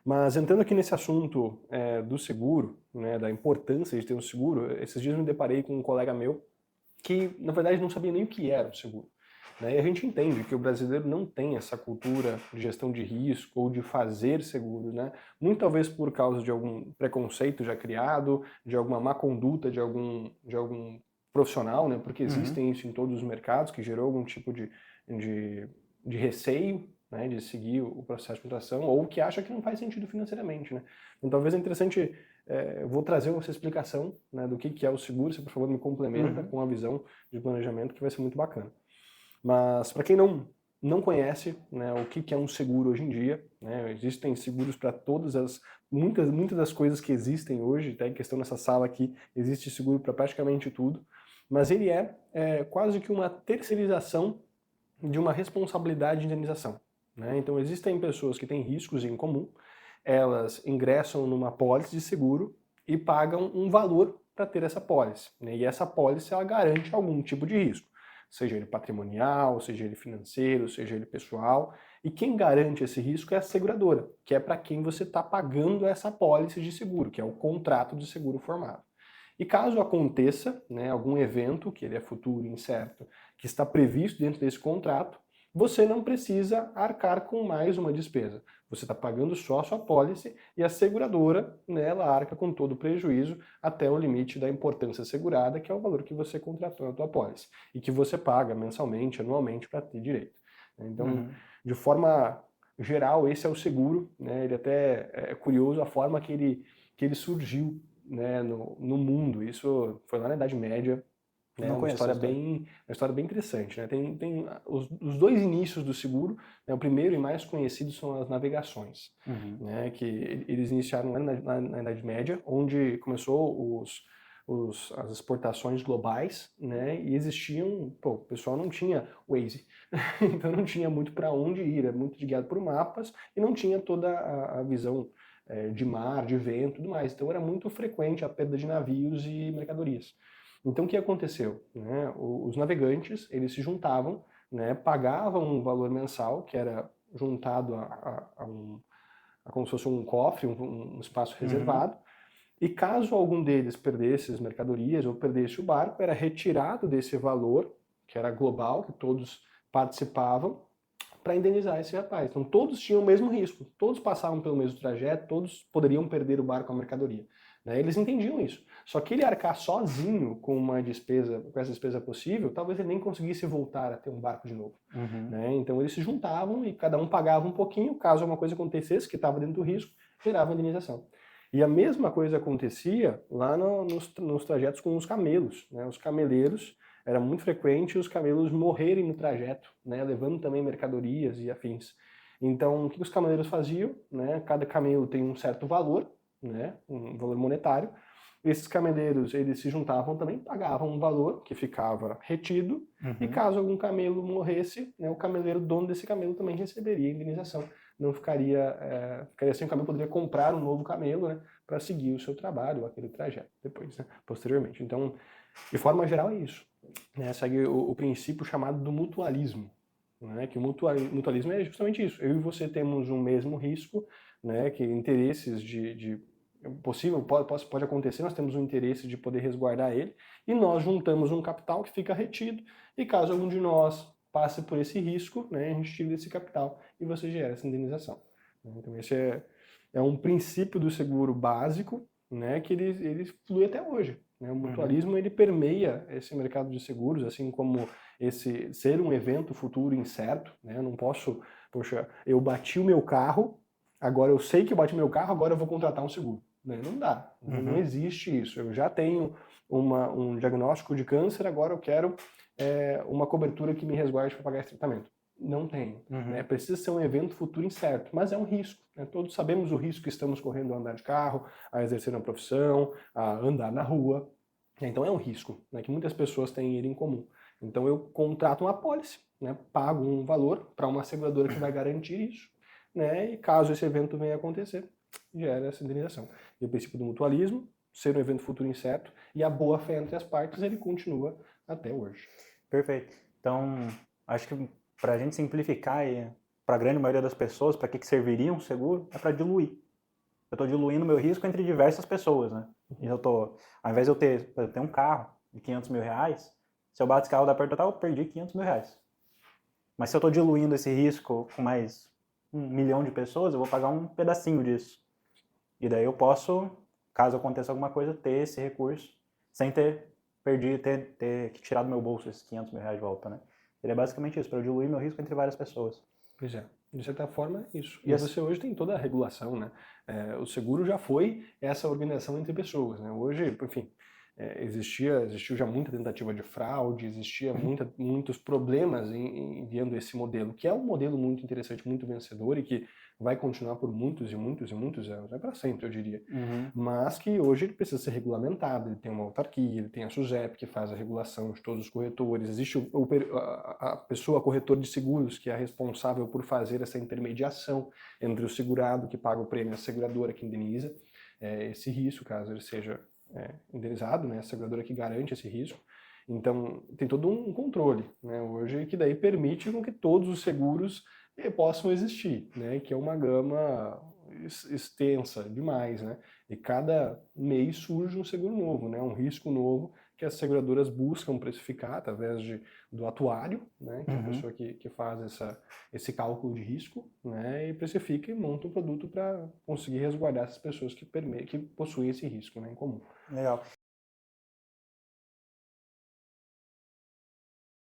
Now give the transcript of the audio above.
Mas entrando aqui nesse assunto do seguro, né, da importância de ter um seguro, esses dias eu me deparei com um colega meu que, na verdade, não sabia nem o que era o seguro. Né? E a gente entende que o brasileiro não tem essa cultura de gestão de risco ou de fazer seguro, né? Muito talvez por causa de algum preconceito já criado, de alguma má conduta de algum profissional, né? Porque Uhum. existem isso em todos os mercados, que gerou algum tipo de, de receio, né, de seguir o processo de contratação, ou que acha que não faz sentido financeiramente, né? Então talvez é interessante, eu vou trazer essa explicação, né, do que é o seguro, se por favor me complementa Uhum. com a visão de planejamento, que vai ser muito bacana. Mas para quem não conhece, né, o que é um seguro hoje em dia, né, existem seguros para muitas das coisas que existem hoje, tá em questão nessa sala aqui, existe seguro para praticamente tudo, mas ele é quase que uma terceirização de uma responsabilidade de indenização. Né? Então existem pessoas que têm riscos em comum, elas ingressam numa pólice de seguro e pagam um valor para ter essa pólice. Né? E essa pólice ela garante algum tipo de risco, seja ele patrimonial, seja ele financeiro, seja ele pessoal. E quem garante esse risco é a seguradora, que é para quem você está pagando essa pólice de seguro, que é o contrato de seguro formado. E caso aconteça, né, algum evento, que ele é futuro, incerto, que está previsto dentro desse contrato, você não precisa arcar com mais uma despesa. Você está pagando só a sua pólice e a seguradora, né, ela arca com todo o prejuízo até o limite da importância assegurada, que é o valor que você contratou na sua pólice e que você paga mensalmente, anualmente para ter direito. Então, Uhum. de forma geral, esse é o seguro. Né, ele até é curioso a forma que ele surgiu, né, no mundo. Isso foi lá na Idade Média, né, Não conheço essa história. uma história bem interessante. Né? Tem os dois inícios do seguro. Né, o primeiro e mais conhecido são as navegações, Uhum. né, que eles iniciaram lá na Idade Média, onde começou as exportações globais, né, e existiam, pô, o pessoal não tinha Waze, então não tinha muito para onde ir, era muito guiado por mapas e não tinha toda a visão de mar, de vento e tudo mais. Então era muito frequente a perda de navios e mercadorias. Então o que aconteceu? Né? Os navegantes, eles se juntavam, né, pagavam um valor mensal, que era juntado a como se fosse um cofre, um espaço Uhum. reservado, e caso algum deles perdesse as mercadorias ou perdesse o barco, era retirado desse valor, que era global, que todos participavam, para indenizar esse rapaz. Então todos tinham o mesmo risco, todos passavam pelo mesmo trajeto, todos poderiam perder o barco com a mercadoria. Né? Eles entendiam isso. Só que ele arcar sozinho com uma despesa, com essa despesa possível, talvez ele nem conseguisse voltar a ter um barco de novo. Uhum. Né? Então eles se juntavam e cada um pagava um pouquinho, caso alguma coisa acontecesse que estava dentro do risco, gerava indenização. E a mesma coisa acontecia lá nos trajetos com os camelos. Né? Os cameleiros, era muito frequente os camelos morrerem no trajeto, né? Levando também mercadorias e afins. Então, o que os cameleiros faziam? Né? Cada camelo tem um certo valor, né? Um valor monetário. Esses cameleiros, eles se juntavam também, pagavam um valor que ficava retido, e Uhum. caso algum camelo morresse, né, o cameleiro, dono desse camelo, também receberia indenização. Não ficaria sem o camelo, poderia comprar um novo camelo, né, para seguir o seu trabalho, aquele trajeto depois, né, posteriormente. Então, de forma geral, é isso. Né, segue o princípio chamado do mutualismo. Né, que o mutualismo é justamente isso. Eu e você temos um mesmo risco, né, que interesses de possível, pode acontecer, nós temos um interesse de poder resguardar ele, e nós juntamos um capital que fica retido, e caso algum de nós passe por esse risco, né, a gente tira esse capital e você gera essa indenização. Então esse é um princípio do seguro básico, né, que ele flui até hoje. Né? O Uhum. mutualismo ele permeia esse mercado de seguros, assim como esse ser um evento futuro incerto. Né? Eu não posso, poxa, eu bati o meu carro, agora eu sei que eu bati o meu carro, agora eu vou contratar um seguro. Né? Não dá, não Uhum. existe isso. Eu já tenho um diagnóstico de câncer, agora eu quero uma cobertura que me resguarde para pagar esse tratamento. Não tenho. Né? Uhum. Precisa ser um evento futuro incerto, mas é um risco. Né? Todos sabemos o risco que estamos correndo ao andar de carro, a exercer uma profissão, a andar na rua. Então é um risco, né, que muitas pessoas têm ele em comum. Então eu contrato uma apólice, né, pago um valor para uma seguradora que vai garantir isso, né, e caso esse evento venha a acontecer, gera essa indenização. E o princípio do mutualismo, ser um evento futuro incerto, e a boa-fé entre as partes, ele continua até hoje. Perfeito. Então, acho que para a gente simplificar e para a grande maioria das pessoas, para que serviria um seguro? É para diluir. eu estou diluindo meu risco entre diversas pessoas, né? E ao invés de eu ter um carro de 500 mil reais, se eu bato esse carro da perda total, eu perdi 500 mil reais. Mas se eu estou diluindo esse risco com mais 1 milhão de pessoas, eu vou pagar um pedacinho disso. E daí eu posso, caso aconteça alguma coisa, ter esse recurso sem ter que tirar do meu bolso esses 500 mil reais de volta, né? Ele é basicamente isso, para eu diluir meu risco entre várias pessoas. Pois é, de certa forma é isso. E você hoje tem toda a regulação, né? O seguro já foi essa organização entre pessoas, né? Hoje, enfim, existiu já muita tentativa de fraude, existia muitos problemas em guiando esse modelo, que é um modelo muito interessante, muito vencedor e que vai continuar por muitos e muitos e muitos anos, para sempre, eu diria. Mas que hoje ele precisa ser regulamentado, ele tem uma autarquia, ele tem a SUSEP que faz a regulação de todos os corretores, existe a pessoa corretor de seguros que é responsável por fazer essa intermediação entre o segurado que paga o prêmio e a seguradora que indeniza esse risco, caso ele seja indenizado, né, a seguradora que garante esse risco. Então, tem todo um controle, né, hoje, que daí permite com que todos os seguros possam existir, né, que é uma gama extensa demais, né, e cada mês surge um seguro novo, né, um risco novo que as seguradoras buscam precificar através do atuário, né, que é a pessoa que faz esse cálculo de risco, né, e precifica e monta um produto para conseguir resguardar essas pessoas que possuem esse risco, né, em comum. Legal.